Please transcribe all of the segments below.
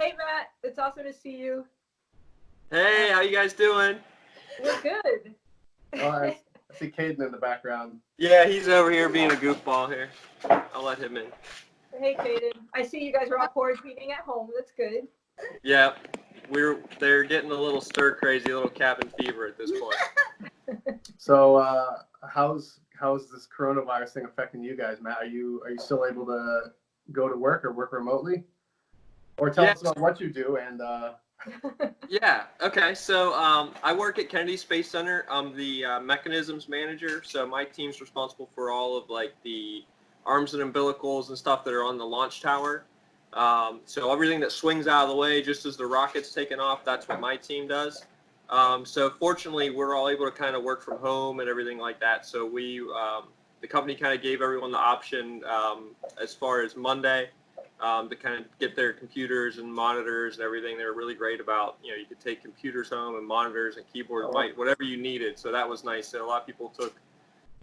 Hey, Matt. It's awesome to see you. Hey, how you guys doing? We're good. Oh, I see Caden in the background. Yeah, he's over here being a goofball here. I'll let him in. Hey, Kaden. I see you guys are all quarantining at home. That's good. Yeah, they're getting a little stir crazy, a little cabin fever at this point. So, how's this coronavirus thing affecting you guys, Matt? Are you still able to go to work or work remotely? Or tell us about what you do and. Yeah. Okay. So I work at Kennedy Space Center. I'm the mechanisms manager. So my team's responsible for all of like the arms and umbilicals and stuff that are on the launch tower. So everything that swings out of the way just as the rocket's taking off, that's what my team does. So fortunately, we're all able to kind of work from home and everything like that. So the company kind of gave everyone the option as far as Monday. To kind of get their computers and monitors and everything. They were really great about, you could take computers home and monitors and keyboard, whatever you needed. So that was nice. So a lot of people took,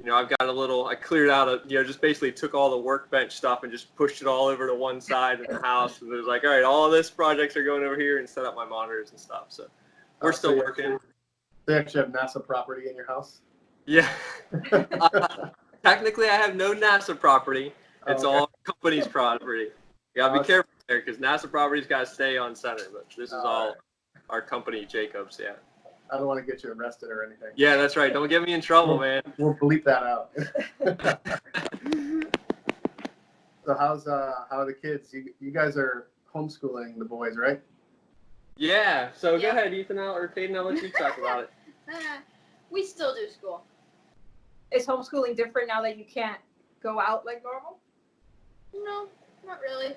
I cleared out, just basically took all the workbench stuff and just pushed it all over to one side of the house. And it was like, all right, all of this projects are going over here and set up my monitors and stuff. So we're still working. They actually have NASA property in your house? Yeah. Technically, I have no NASA property. It's all company's property. You gotta be careful there because NASA property's got to stay on center, but this is all our company, Jacobs. Yeah. I don't want to get you arrested or anything. Yeah, that's right. Don't get me in trouble, man. We'll bleep that out. So how are the kids? You guys are homeschooling the boys, right? Yeah. So go ahead, Ethan, or Caden. I'll let you talk about it. We still do school. Is homeschooling different now that you can't go out like normal? No, not really.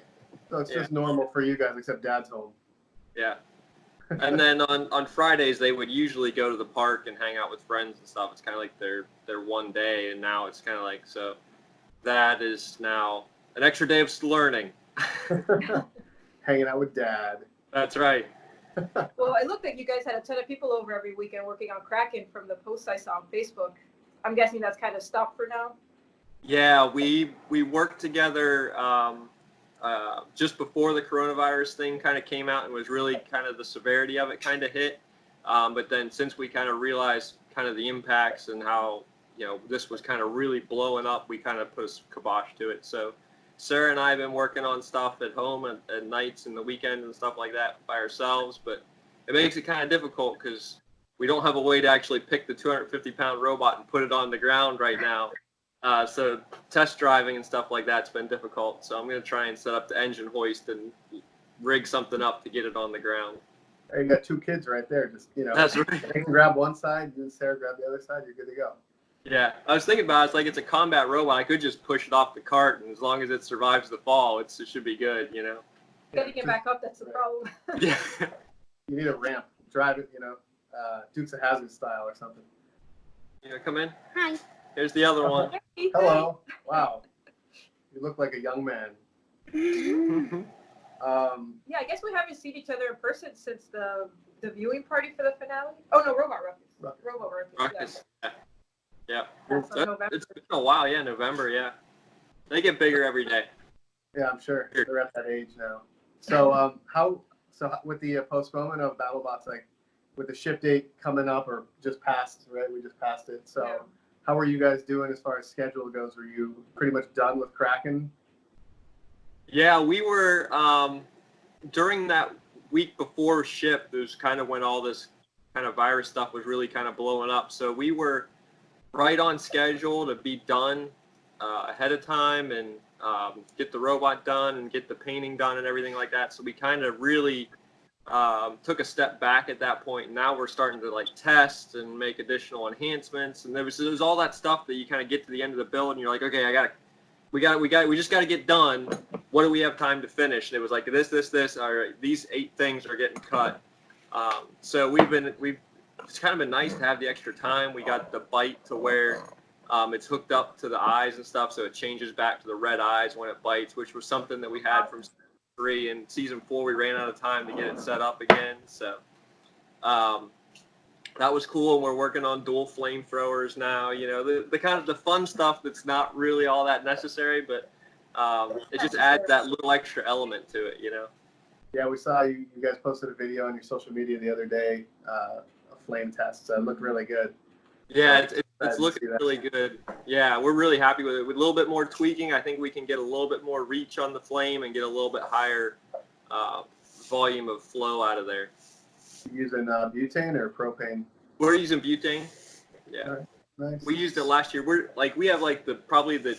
So it's just normal for you guys, except Dad's home. Yeah. And then on Fridays, they would usually go to the park and hang out with friends and stuff. It's kind of like their one day, and now it's kind of like, so that is now an extra day of learning. Hanging out with Dad. That's right. Well, it looked like you guys had a ton of people over every weekend working on Kraken from the posts I saw on Facebook. I'm guessing that's kind of stopped for now? Yeah, we worked together just before the coronavirus thing kind of came out and was really kind of the severity of it kind of hit. But then since we kind of realized kind of the impacts and how, this was kind of really blowing up, we kind of put a kibosh to it. So Sara and I have been working on stuff at home at nights and the weekend and stuff like that by ourselves. But it makes it kind of difficult because we don't have a way to actually pick the 250-pound robot and put it on the ground right now. So test driving and stuff like that's been difficult. So I'm going to try and set up the engine hoist and rig something up to get it on the ground. You got two kids right there. Just That's right. They can grab one side, and Sara grab the other side. You're good to go. Yeah, I was thinking about it. It's like it's a combat robot. I could just push it off the cart, and as long as it survives the fall, it should be good. Getting it back up, that's the problem. Yeah. You need a ramp. Drive it, Dukes of Hazzard style or something. Come in. Hi. Here's the other one. Hello. Wow. You look like a young man. Yeah, I guess we haven't seen each other in person since the viewing party for the finale. Oh no, Robot Ruckus. Robot Ruckus. Yeah. November. It's been a while. Yeah, November. Yeah. They get bigger every day. Yeah, I'm sure they're at that age now. So how with the postponement of BattleBots, like with the ship date coming up or just passed, right? We just passed it. So how are you guys doing as far as schedule goes? Were you pretty much done with Kraken? Yeah, we were during that week before ship. There's kind of when all this kind of virus stuff was really kind of blowing up. So we were right on schedule to be done ahead of time and get the robot done and get the painting done and everything like that. So we kind of really took a step back at that point. Now we're starting to like test and make additional enhancements. And there was all that stuff that you kind of get to the end of the build and you're like, okay, we just got to get done. What do we have time to finish? And it was like this. All right, these 8 things are getting cut. So it's kind of been nice to have the extra time. We got the bite to where it's hooked up to the eyes and stuff, so it changes back to the red eyes when it bites, which was something that we had from season 3. And season 4, we ran out of time to get it set up again. So that was cool. And we're working on dual flamethrowers now. The kind of the fun stuff that's not really all that necessary, but it just adds that little extra element to it. Yeah, we saw you guys posted a video on your social media the other day, a flame test. So it looked really good. Yeah, So it's looking really good. Yeah, we're really happy with it. With a little bit more tweaking, I think we can get a little bit more reach on the flame and get a little bit higher volume of flow out of there. You using butane or propane? We're using butane. Yeah. All right. Nice. We used it last year. We have like probably the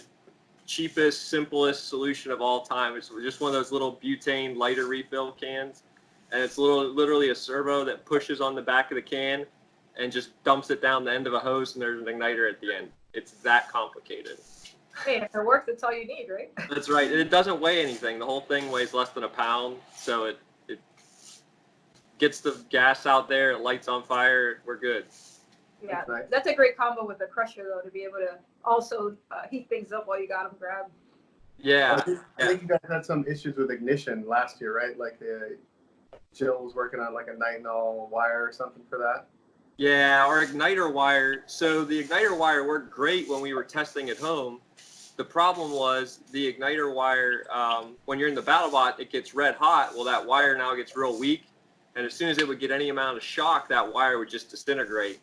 cheapest, simplest solution of all time. It's just one of those little butane lighter refill cans, and it's literally a servo that pushes on the back of the can and just dumps it down the end of a hose, and there's an igniter at the end. It's that complicated. Hey, if it works, that's all you need, right? That's right. And it doesn't weigh anything. The whole thing weighs less than a pound, so it gets the gas out there, it lights on fire, we're good. Yeah, Nice. that's a great combo with the crusher, though, to be able to also heat things up while you got them grabbed. Yeah. I think you guys had some issues with ignition last year, right? Like Jill was working on like a nitinol wire or something for that. Yeah, our igniter wire. So the igniter wire worked great when we were testing at home. The problem was the igniter wire, when you're in the BattleBot, it gets red hot. Well, that wire now gets real weak. And as soon as it would get any amount of shock, that wire would just disintegrate.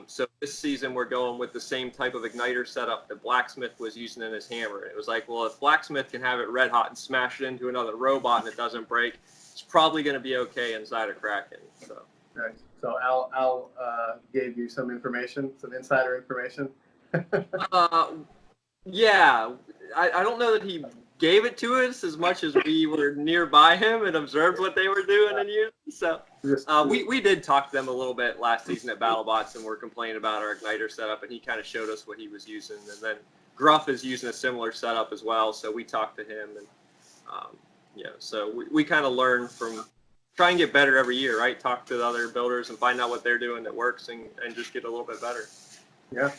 So this season we're going with the same type of igniter setup that Blacksmith was using in his hammer. It was like, well, if Blacksmith can have it red hot and smash it into another robot and it doesn't break, it's probably going to be okay inside of Kraken. So. Nice. So Al gave you some information, some insider information. Yeah, I don't know that he gave it to us as much as we were nearby him and observed what they were doing and using. So we did talk to them a little bit last season at BattleBots, and we're complaining about our igniter setup, and he kind of showed us what he was using. And then Gruff is using a similar setup as well, so we talked to him, and so we kind of learn from try and get better every year, right? Talk to the other builders and find out what they're doing that works, and just get a little bit better. Yeah.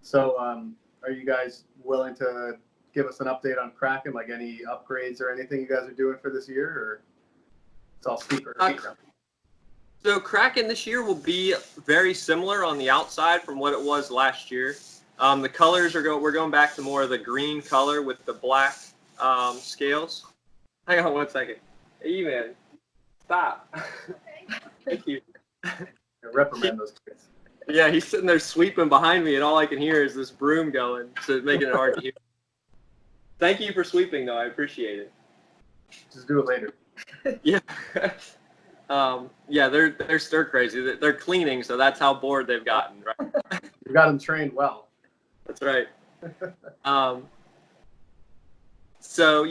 So are you guys willing to give us an update on Kraken, like any upgrades or anything you guys are doing for this year, or it's all secret? So Kraken this year will be very similar on the outside from what it was last year. The colors we're going back to more of the green color with the black scales. Hang on one second. Hey, man, stop. Thank you. Reprimand those kids. Yeah, he's sitting there sweeping behind me, and all I can hear is this broom going, so it's making it hard to hear. Thank you for sweeping, though. I appreciate it. Just do it later. Yeah. Yeah, they're stir crazy. They're cleaning, so that's how bored they've gotten, right? You got them trained well. That's right. So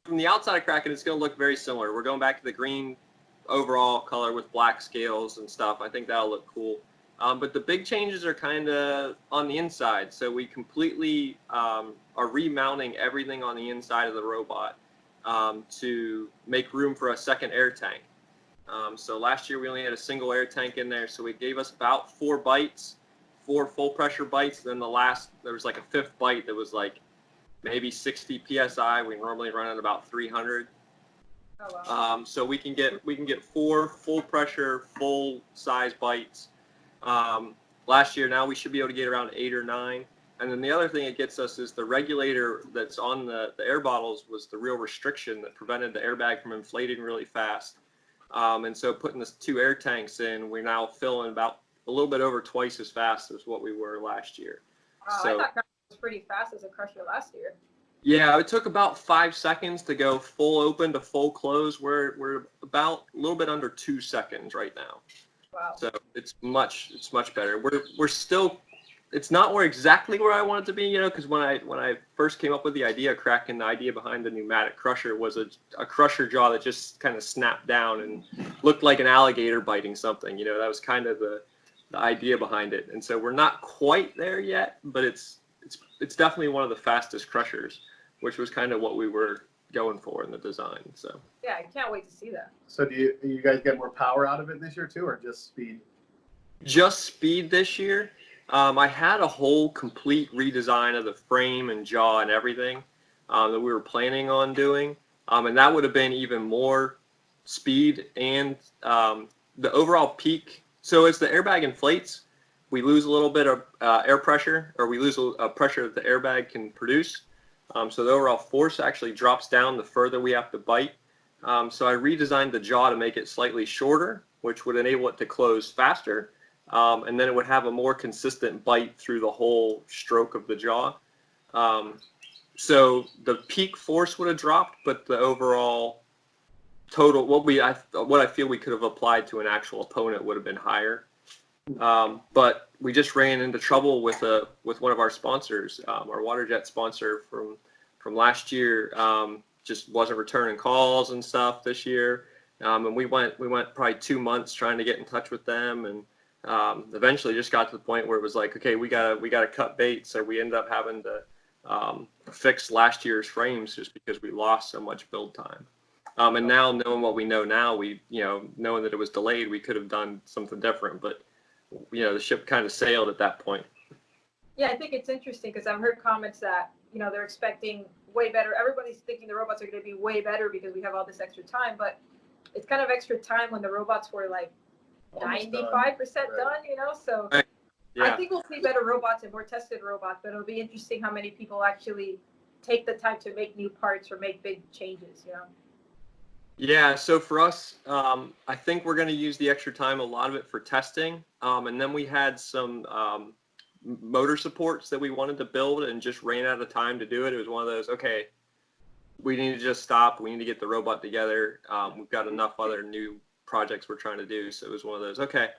from the outside of Kraken, it's going to look very similar. We're going back to the green overall color with black scales and stuff. I think that'll look cool. But the big changes are kind of on the inside. So we completely are remounting everything on the inside of the robot to make room for a second air tank. So last year we only had a single air tank in there, so it gave us about 4 full pressure bites. Then there was like a 5th bite that was like maybe 60 psi. We normally run at about 300. Oh, wow. So we can get 4 full pressure, full size bites. Last year, now we should be able to get around 8 or 9. And then the other thing it gets us is the regulator that's on the air bottles was the real restriction that prevented the airbag from inflating really fast. And so putting the 2 air tanks in, we're now filling about a little bit over twice as fast as what we were last year. Wow, So, I thought Kraken was pretty fast as a crusher last year. yeah, it took about 5 seconds to go full open to full close. We're about a little bit under 2 seconds right now. Wow. So it's much better. We're still, it's not exactly where I want it to be, because when I first came up with the idea of Kraken, the idea behind the pneumatic crusher was a crusher jaw that just kind of snapped down and looked like an alligator biting something. That was kind of the idea behind it. And so we're not quite there yet, but it's definitely one of the fastest crushers, which was kind of what we were going for in the design. So Yeah, I can't wait to see that. So do you guys get more power out of it this year too, or just speed? just speed this year. I had a whole complete redesign of the frame and jaw and everything that we were planning on doing, and that would have been even more speed and the overall peak. So as the airbag inflates, we lose a little bit of air pressure, or we lose a pressure that the airbag can produce. So the overall force actually drops down the further we have to bite. So I redesigned the jaw to make it slightly shorter, which would enable it to close faster. And then it would have a more consistent bite through the whole stroke of the jaw. So the peak force would have dropped, but the overall total, what I feel we could have applied to an actual opponent would have been higher. But we just ran into trouble with one of our sponsors, our water jet sponsor from last year. Just wasn't returning calls and stuff this year. And we went probably 2 months trying to get in touch with them, and eventually just got to the point where it was like, okay, we gotta cut bait. So we ended up having to fix last year's frames just because we lost so much build time. And now, knowing what we know now, knowing that it was delayed, we could have done something different, but the ship kind of sailed at that point. Yeah, I think it's interesting because I've heard comments that, they're expecting way better. Everybody's thinking the robots are going to be way better because we have all this extra time, but it's kind of extra time when the robots were like 95% done, so right. Yeah. I think we'll see better robots and more tested robots, but it'll be interesting how many people actually take the time to make new parts or make big changes, Yeah, so for us, I think we're going to use the extra time, a lot of it for testing. And then we had some motor supports that we wanted to build and just ran out of time to do it. It was one of those, okay, we need to just stop. We need to get the robot together. We've got enough other new projects we're trying to do. So it was one of those, okay,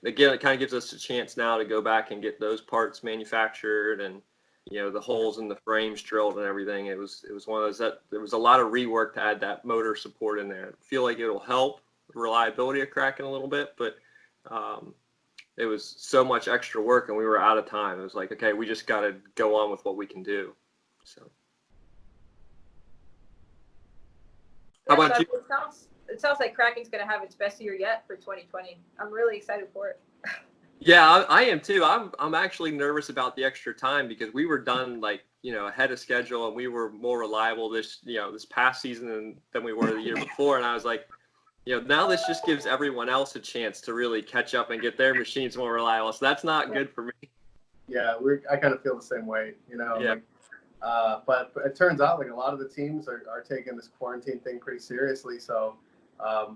again, it kind of gives us a chance now to go back and get those parts manufactured and, the holes in the frames drilled and everything. It was one of those that there was a lot of rework to add that motor support in there. I feel like it'll help the reliability of Kraken a little bit, but it was so much extra work and we were out of time. It was like, okay, we just got to go on with what we can do. So. How about you? It sounds like Kraken's going to have its best year yet for 2020. I'm really excited for it. Yeah, I am too. I'm actually nervous about the extra time because we were done ahead of schedule and we were more reliable this past season than we were the year before. And I was like, now this just gives everyone else a chance to really catch up and get their machines more reliable. So that's not good for me. Yeah, I kind of feel the same way, Yeah. But it turns out like a lot of the teams are taking this quarantine thing pretty seriously. So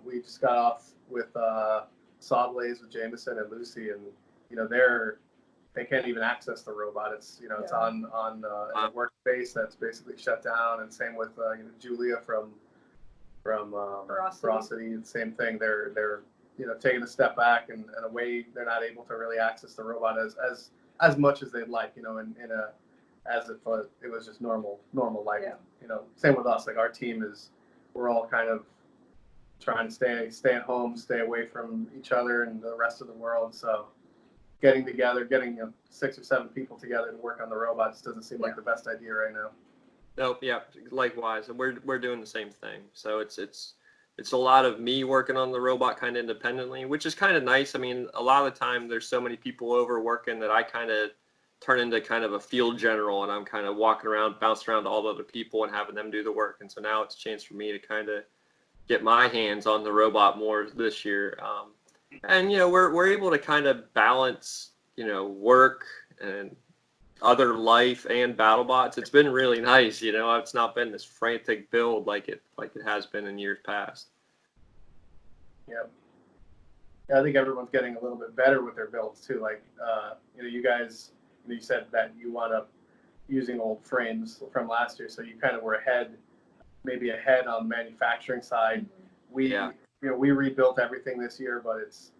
we just got off with Sawblaze with Jameson and Lucy, and they can't even access the robot. It's it's on a workspace that's basically shut down, and same with Julia from Ferocity. Same thing. They're taking a step back and away. They're not able to really access the robot as much as they'd like. As if it was just normal life. Yeah. Same with us. Like our team we're all kind of trying to stay at home, stay away from each other and the rest of the world. So getting 6 or 7 people together to work on the robots doesn't seem like the best idea right now. Nope. Yeah. Likewise, and we're doing the same thing. So it's a lot of me working on the robot kind of independently, which is kind of nice. I mean, a lot of the time there's so many people over working that I kind of turn into kind of a field general, and I'm kind of walking around, bouncing around to all the other people and having them do the work. And so now it's a chance for me to kind of get my hands on the robot more this year. And we're able to kind of balance work and other life and BattleBots. It's been really nice. It's not been this frantic build like it has been in years past. Yeah, I think everyone's getting a little bit better with their builds too. Like you guys, you said that you wound up using old frames from last year, so you kind of were ahead on the manufacturing side. We rebuilt everything this year, but it's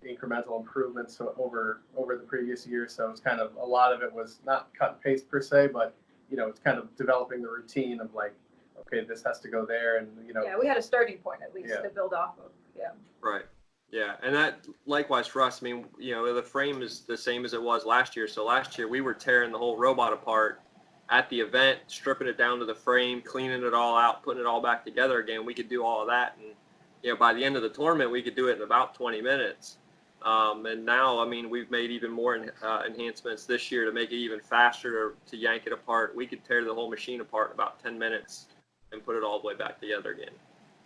incremental improvements over the previous year. So it's kind of a lot of it was not cut and paste per se, but it's kind of developing the routine of like, okay, this has to go there, and Yeah, we had a starting point at least to build off of. Yeah. Right. Yeah, and that likewise for us. I mean, the frame is the same as it was last year. So last year we were tearing the whole robot apart at the event, stripping it down to the frame, cleaning it all out, putting it all back together again. We could do all of that, and by the end of the tournament, we could do it in about 20 minutes. And now, I mean, we've made even more enhancements this year to make it even faster to yank it apart. We could tear the whole machine apart in about 10 minutes and put it all the way back together again.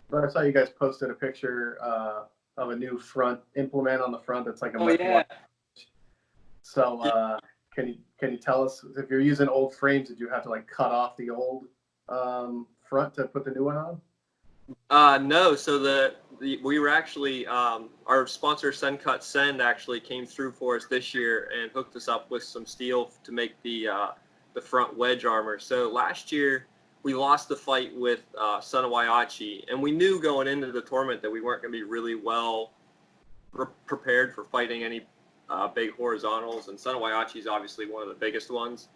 But I saw you guys posted a picture of a new front implement on the front that's like a yeah. So can you tell us, if you're using old frames, did you have to like cut off the old front to put the new one on? No, so we were actually our sponsor Send Cut Send actually came through for us this year and hooked us up with some steel to make the front wedge armor. So last year we lost the fight with Sanawayachi, and we knew going into the tournament that we weren't going to be really well prepared for fighting any big horizontals, and Sanawayachi is obviously one of the biggest ones.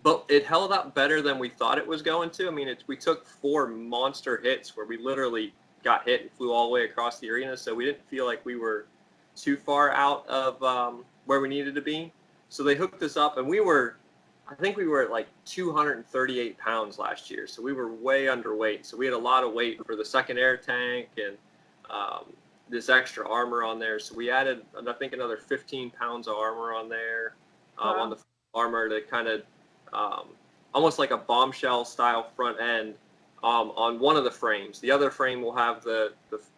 But it held up better than we thought it was going to. I mean, we took 4 monster hits where we literally got hit and flew all the way across the arena, so we didn't feel like we were too far out of where we needed to be. So they hooked us up, and I think we were at like 238 pounds last year, so we were way underweight. So we had a lot of weight for the second air tank and this extra armor on there. So we added, I think, another 15 pounds of armor on there, on the armor to kind of almost like a bombshell style front end on one of the frames. The other frame will have the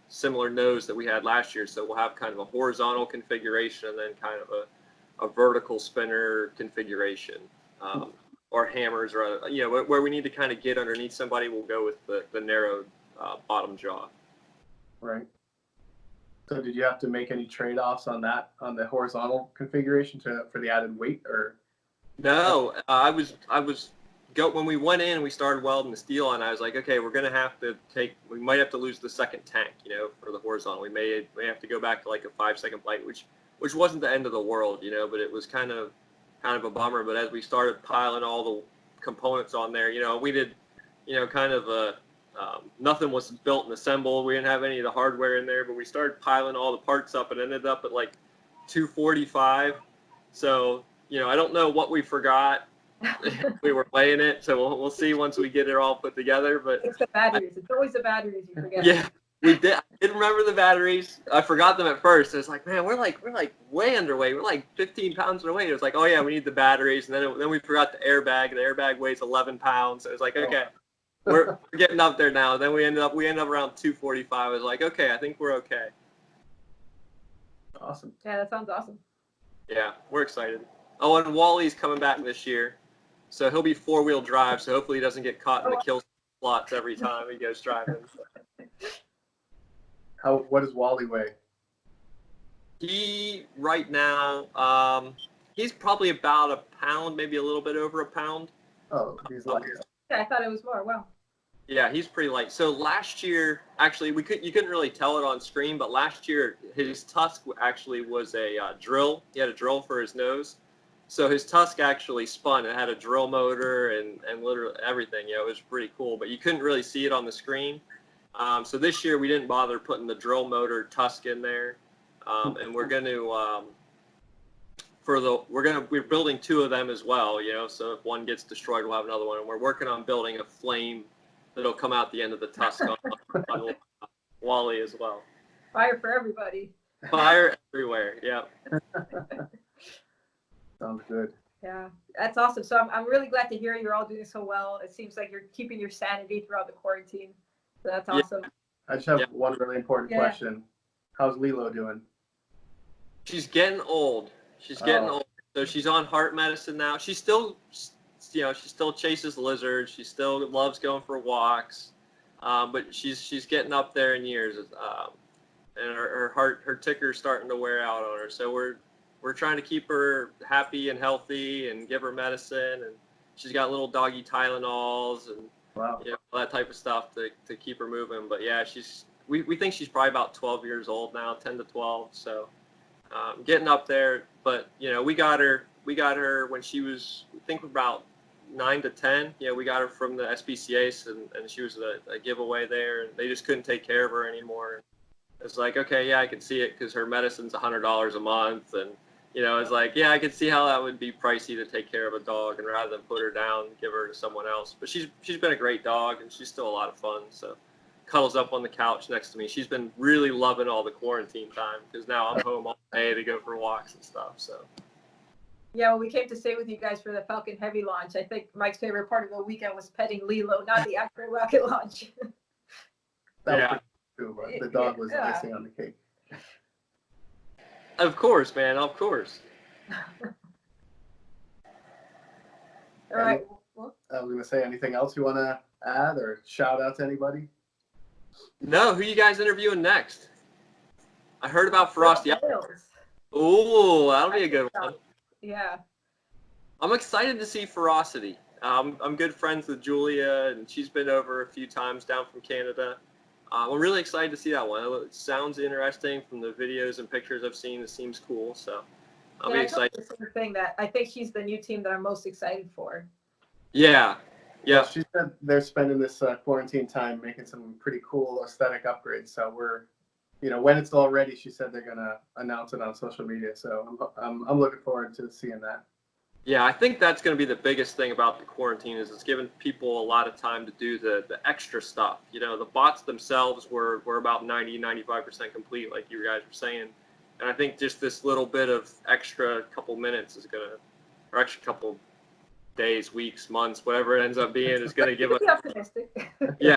similar nose that we had last year, so we'll have kind of a horizontal configuration and then kind of a vertical spinner configuration, or hammers, or where we need to kind of get underneath somebody, we'll go with the narrow bottom jaw. Right. So did you have to make any trade-offs on the horizontal configuration for the added weight, or? No, when we went in, we started welding the steel, and I was like, okay, we might have to lose the second tank, for the horizontal. We may have to go back to like a 5-second bite, which wasn't the end of the world, but it was kind of a bummer. But as we started piling all the components on there, we did, kind of nothing was built and assembled. We didn't have any of the hardware in there, but we started piling all the parts up and ended up at like 245. So, I don't know what we forgot. We were weighing it, so we'll see once we get it all put together. But it's the batteries. It's always the batteries you forget. Yeah, we did. I didn't remember the batteries. I forgot them at first. It was like, man, we're like way underweight. We're like 15 pounds underweight. It was like, oh yeah, we need the batteries, and then we forgot the airbag. The airbag weighs 11 pounds. It was like, okay, we're getting up there now. Then we ended up around 245. I was like, okay, I think we're okay. Awesome. Yeah, that sounds awesome. Yeah, we're excited. Oh, and Wally's coming back this year, so he'll be 4-wheel drive. So hopefully he doesn't get caught in the kill slots every time he goes driving. What does Wally weigh? He right now, he's probably about a pound, maybe a little bit over a pound. Oh, he's light. Yeah, I thought it was more. Wow. Yeah, he's pretty light. So last year, actually, you couldn't really tell it on screen, but last year his tusk actually was a drill. He had a drill for his nose. So his tusk actually spun. It had a drill motor and literally everything. It was pretty cool, but you couldn't really see it on the screen. So this year we didn't bother putting the drill motor tusk in there, and we're going to we're building 2 of them as well. So if one gets destroyed, we'll have another one, and we're working on building a flame that'll come out the end of the tusk on Wally as well. Fire for everybody. Fire everywhere. Yeah. Sounds good. Yeah, that's awesome. So I'm really glad to hear you're all doing so well. It seems like you're keeping your sanity throughout the quarantine. So that's awesome. I just have one really important question. How's Lilo doing? She's getting old. She's getting old. So she's on heart medicine now. She still, she still chases lizards. She still loves going for walks. But she's getting up there in years. And her ticker's starting to wear out on her. So we're trying to keep her happy and healthy and give her medicine, and she's got little doggy Tylenols and all that type of stuff to keep her moving. But yeah, we think she's probably about 12 years old now, 10 to 12. So getting up there. But we got her when she was, I think, about 9 to 10. We got her from the SPCA's, and she was a giveaway there, and they just couldn't take care of her anymore. It's like, okay, yeah, I can see it because her medicine's $100 a month, and it's like, yeah, I could see how that would be pricey to take care of a dog, and rather than put her down, give her to someone else. But she's been a great dog, and she's still a lot of fun. So cuddles up on the couch next to me. She's been really loving all the quarantine time because now I'm home all day to go for walks and stuff. So. Yeah, well, we came to stay with you guys for the Falcon Heavy launch. I think Mike's favorite part of the weekend was petting Lilo, not the actual rocket launch. That was cool, but the dog was icing on the cake. Of course, man. Of course. All right. I was going to say, anything else you want to add or shout out to anybody? No, who you guys interviewing next? I heard about Frosty. Whales. Ooh, that'll be a good one. Yeah. I'm excited to see Ferocity. I'm good friends with Julia, and she's been over a few times down from Canada. I'm really excited to see that one. It sounds interesting from the videos and pictures I've seen. It seems cool, so I'll be I excited. told her the same thing that I think she's the new team that I'm most excited for. Yeah, yeah, Well, she said they're spending this quarantine time making some pretty cool aesthetic upgrades. So we're, when it's all ready, she said they're gonna announce it on social media. So I'm looking forward to seeing that. yeah. I think that's going to be the biggest thing about the quarantine is it's giving people a lot of time to do the extra stuff. The bots themselves were about 90-95% complete, like you guys were saying. And I think just this little bit of extra couple minutes is gonna, or extra couple days, weeks, months, whatever it ends up being, is gonna give us. Be optimistic. Yeah,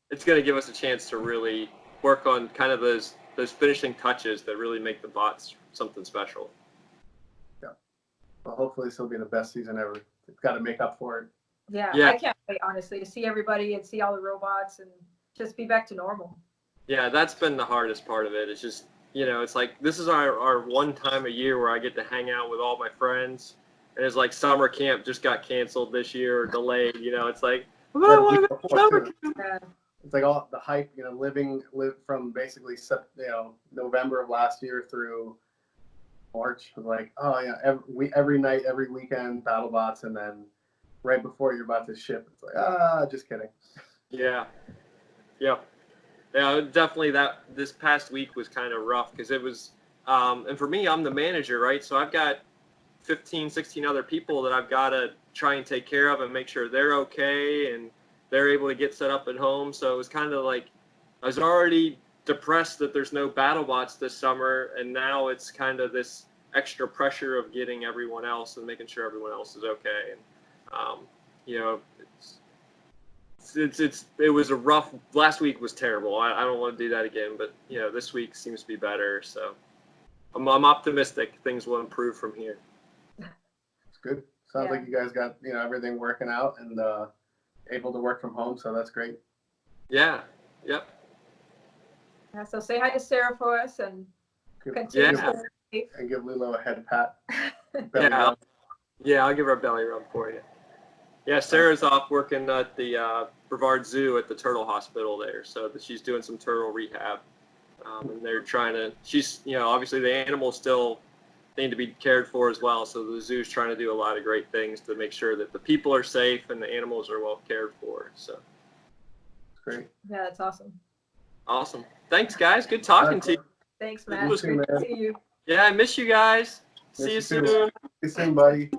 it's gonna give us a chance to really work on kind of those finishing touches that really make the bots something special. Yeah. Well, hopefully this will be the best season ever. It's got to make up for it. Yeah, Yeah. I can't wait, honestly, to see everybody and see all the robots and just be back to normal. Yeah, that's been the hardest part of it. It's just, it's like this is our one time a year where I get to hang out with all my friends. And it's like summer camp just got canceled this year or delayed. It's like, Yeah. It's like all the hype, live from basically November of last year through March. Like, oh yeah, every night, every weekend, BattleBots, and then right before you're about to ship, it's like, just kidding. Yeah. Yep. Yeah, definitely this past week was kind of rough because it was, and for me, I'm the manager, right? So I've got 15, 16 other people that I've got to try and take care of and make sure they're okay and they're able to get set up at home. So it was kind of like I was already depressed that there's no BattleBots this summer, and now it's kind of this extra pressure of getting everyone else and making sure everyone else is okay. And it was a rough. Last week was terrible. I don't want to do that again, but this week seems to be better. So I'm optimistic things will improve from here. It's good. Sounds like you guys got everything working out and able to work from home, so that's great. Yeah. Yep. Yeah, so say hi to Sarah for us and Give continue. give Lilo a head pat. Yeah, I'll give her a belly rub for you. Yeah, Sarah's off working at the Brevard Zoo at the turtle hospital there, so that she's doing some turtle rehab. And they're trying to, she's, obviously the animals still need to be cared for as well, so the zoo's trying to do a lot of great things to make sure that the people are safe and the animals are well cared for, so. Great. Yeah, that's awesome. Awesome. Thanks, guys. Good talking to you. Thanks, Matt. You too, Good to man. see you. Yeah, I miss you guys. See you soon. See you soon, buddy.